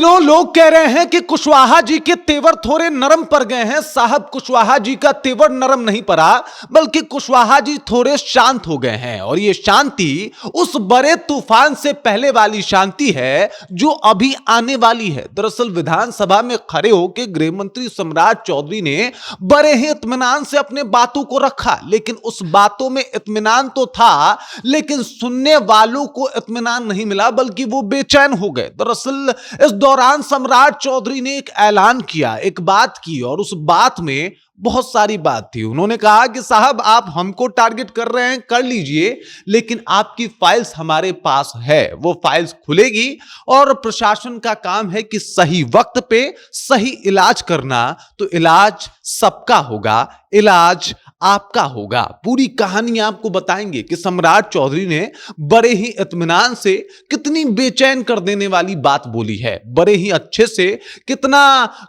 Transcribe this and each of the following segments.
भाइयों, लोग कह रहे हैं कि कुशवाहा जी के तेवर थोड़े नरम पड़ गए हैं। साहब, कुशवाहा जी का तेवर नरम नहीं पड़ा, बल्कि कुशवाहा जी थोड़े शांत हो गए हैं। और ये शांति उस बड़े तूफान से पहले वाली शांति है जो अभी आने वाली है। दरअसल विधानसभा में खड़े होकर गृह मंत्री सम्राट चौधरी ने बड़े ही इत्मीनान से अपने बातों को रखा, लेकिन उस बातों में इत्मीनान तो था, लेकिन सुनने वालों को इत्मीनान नहीं मिला, बल्कि वो बेचैन हो गए। दरअसल इस दौरान सम्राट चौधरी ने एक ऐलान किया, एक बात की, और उस बात में बहुत सारी बात थी। उन्होंने कहा कि साहब, आप हमको टारगेट कर रहे हैं, कर लीजिए, लेकिन आपकी फाइल्स हमारे पास है। वो फाइल्स खुलेगी और प्रशासन का काम है कि सही वक्त पे सही इलाज करना। तो इलाज सबका होगा, इलाज आपका होगा। पूरी कहानी आपको बताएंगे कि सम्राट चौधरी ने बड़े ही इत्मीनान से कितनी बेचैन कर देने वाली बात बोली है, बड़े ही अच्छे से कितना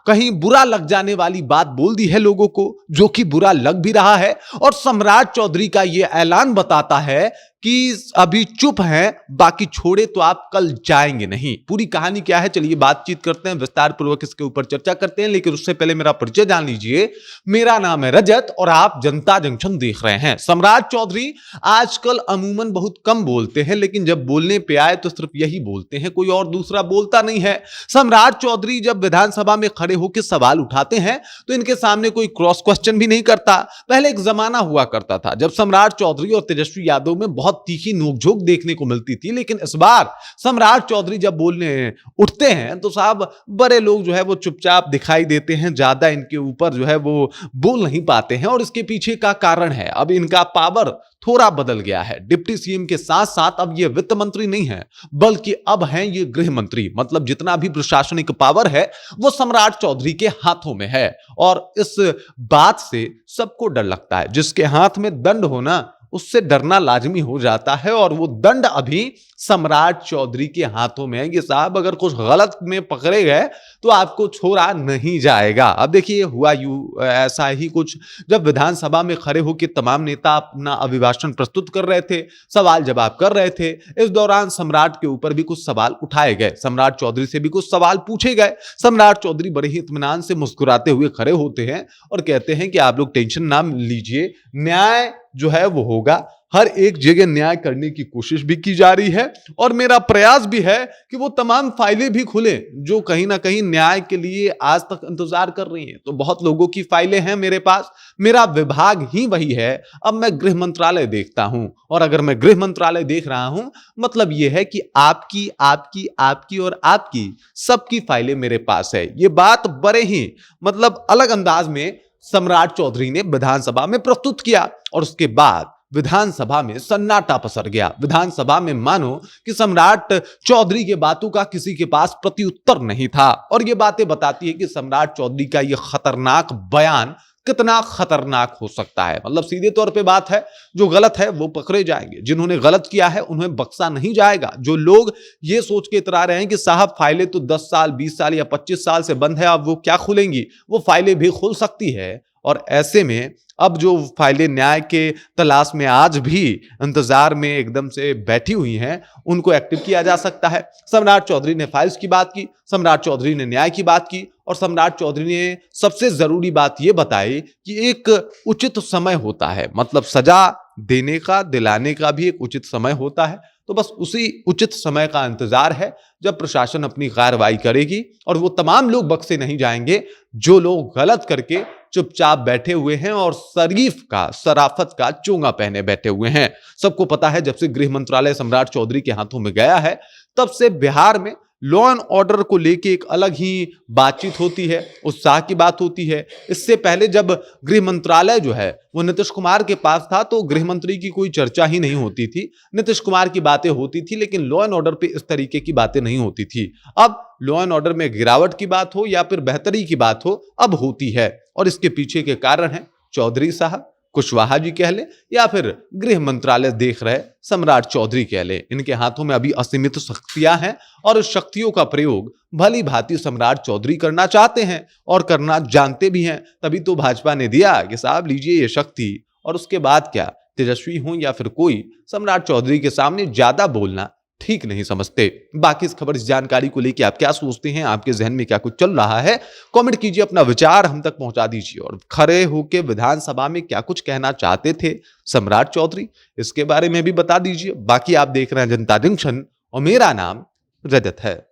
कहीं बुरा लग जाने वाली बात बोल दी है लोगों को, जो कि बुरा लग भी रहा है। और सम्राट चौधरी का यह ऐलान बताता है कि अभी चुप हैं, बाकी छोड़े तो आप कल जाएंगे नहीं। पूरी कहानी क्या है, चलिए बातचीत करते हैं, विस्तार पूर्वक इसके ऊपर चर्चा करते हैं। लेकिन उससे पहले मेरा परिचय जान लीजिए। मेरा नाम है रजत और आप जनता जंक्शन देख रहे हैं। सम्राट चौधरी आजकल अमूमन बहुत कम बोलते हैं, लेकिन जब बोलने पे आए तो सिर्फ यही बोलते हैं, कोई और दूसरा बोलता नहीं है। सम्राट चौधरी जब विधानसभा में खड़े होकर सवाल उठाते हैं तो इनके सामने कोई क्रॉस क्वेश्चन भी नहीं करता। पहले एक जमाना हुआ करता था जब सम्राट चौधरी और तेजस्वी यादव में बहुत तीखी नोकझोंक देखने को मिलती थी, लेकिन इस बार सम्राट चौधरी जब बोलने उठते हैं तो साहब बड़े लोग जो है वो चुपचाप दिखाई देते हैं, ज्यादा इनके ऊपर जो है वो बोल नहीं पाते हैं। और इसके पीछे का कारण है, अब इनका पावर थोड़ा बदल गया है। डिप्टी सीएम के साथ साथ अब ये वित्त मंत्री नहीं है, बल्कि अब हैं ये गृह मंत्री। मतलब जितना भी प्रशासनिक पावर है वो सम्राट चौधरी के हाथों में है। और इस बात से सबको डर लगता है। जिसके हाथ में दंड होना, उससे डरना लाजमी हो जाता है। और वो दंड अभी सम्राट चौधरी के हाथों में है कि साहब, अगर कुछ गलत में पकड़े गए तो आपको छोड़ा नहीं जाएगा। अब देखिए, हुआ यूं ऐसा ही कुछ जब विधानसभा में खड़े होकर तमाम नेता अपना अभिभाषण प्रस्तुत कर रहे थे, सवाल जवाब कर रहे थे। इस दौरान सम्राट के ऊपर भी कुछ सवाल उठाए गए, सम्राट चौधरी से भी कुछ सवाल पूछे गए। सम्राट चौधरी बड़े ही इत्मीनान से मुस्कुराते हुए खड़े होते हैं और कहते हैं कि आप लोग टेंशन ना लीजिए, न्याय जो है वो होगा। हर एक जगह न्याय करने की कोशिश भी की जा रही है और मेरा प्रयास भी है कि वो तमाम फाइलें भी खुले जो कहीं ना कहीं न्याय के लिए आज तक इंतजार कर रही हैं। तो बहुत लोगों की फाइलें हैं मेरे पास, मेरा विभाग ही वही है। अब मैं गृह मंत्रालय देखता हूं, और अगर मैं गृह मंत्रालय देख रहा हूं, मतलब यह है कि आपकी आपकी आपकी और आपकी सबकी फाइलें मेरे पास है। ये बात बड़े ही मतलब अलग अंदाज में सम्राट चौधरी ने विधानसभा में प्रस्तुत किया। और उसके बाद विधानसभा में सन्नाटा पसर गया। विधानसभा में मानो कि सम्राट चौधरी के बातों का किसी के पास प्रत्युत्तर नहीं था। और यह बातें बताती है कि सम्राट चौधरी का यह खतरनाक बयान कितना खतरनाक हो सकता है। मतलब सीधे तौर पे बात है, जो गलत है वो पकड़े जाएंगे, जिन्होंने गलत किया है उन्हें बख्शा नहीं जाएगा। जो लोग ये सोच के इतरा रहे हैं कि साहब फाइलें तो 10 साल 20 साल या 25 साल से बंद है, अब वो क्या खुलेंगी, वो फाइलें भी खुल सकती है। और ऐसे में अब जो फाइलें न्याय के तलाश में आज भी इंतजार में एकदम से बैठी हुई हैं, उनको एक्टिव किया जा सकता है। सम्राट चौधरी ने फाइल्स की बात की, सम्राट चौधरी ने न्याय की बात की, और सम्राट चौधरी ने सबसे जरूरी बात यह बताई कि एक उचित समय होता है। मतलब सजा देने का, दिलाने का भी एक उचित समय होता है। तो बस उसी उचित समय का इंतजार है जब प्रशासन अपनी कार्रवाई करेगी, और वो तमाम लोग बख्शे नहीं जाएंगे जो लोग गलत करके चुपचाप बैठे हुए हैं और शरीफ का, शराफत का चोंगा पहने बैठे हुए हैं। सबको पता है, जब से गृह मंत्रालय सम्राट चौधरी के हाथों में गया है, तब से बिहार में लॉ एंड ऑर्डर को लेके एक अलग ही बातचीत होती है, उत्साह की बात होती है। इससे पहले जब गृह मंत्रालय जो है वो नीतीश कुमार के पास था, तो गृह मंत्री की कोई चर्चा ही नहीं होती थी। नीतीश कुमार की बातें होती थी, लेकिन लॉ एंड ऑर्डर पे इस तरीके की बातें नहीं होती थी। अब लॉ एंड ऑर्डर में गिरावट की बात हो या फिर बेहतरी की बात हो, अब होती है। और इसके पीछे के कारण है चौधरी साहब, कुशवाहा जी कह ले या फिर गृह मंत्रालय देख रहे सम्राट चौधरी कह ले। इनके हाथों में अभी असीमित शक्तियां हैं, और उस शक्तियों का प्रयोग भली भांति सम्राट चौधरी करना चाहते हैं और करना जानते भी हैं। तभी तो भाजपा ने दिया कि साहब लीजिए ये शक्ति, और उसके बाद क्या, तेजस्वी हो या फिर कोई, सम्राट चौधरी के सामने ज्यादा बोलना ठीक नहीं समझते। बाकी इस खबर, इस जानकारी को लेकर आप क्या सोचते हैं? आपके जहन में क्या कुछ चल रहा है? कमेंट कीजिए, अपना विचार हम तक पहुंचा दीजिए। और खड़े होकर विधानसभा में क्या कुछ कहना चाहते थे सम्राट चौधरी, इसके बारे में भी बता दीजिए। बाकी आप देख रहे हैं जनता जंक्शन और मेरा नाम रजत है।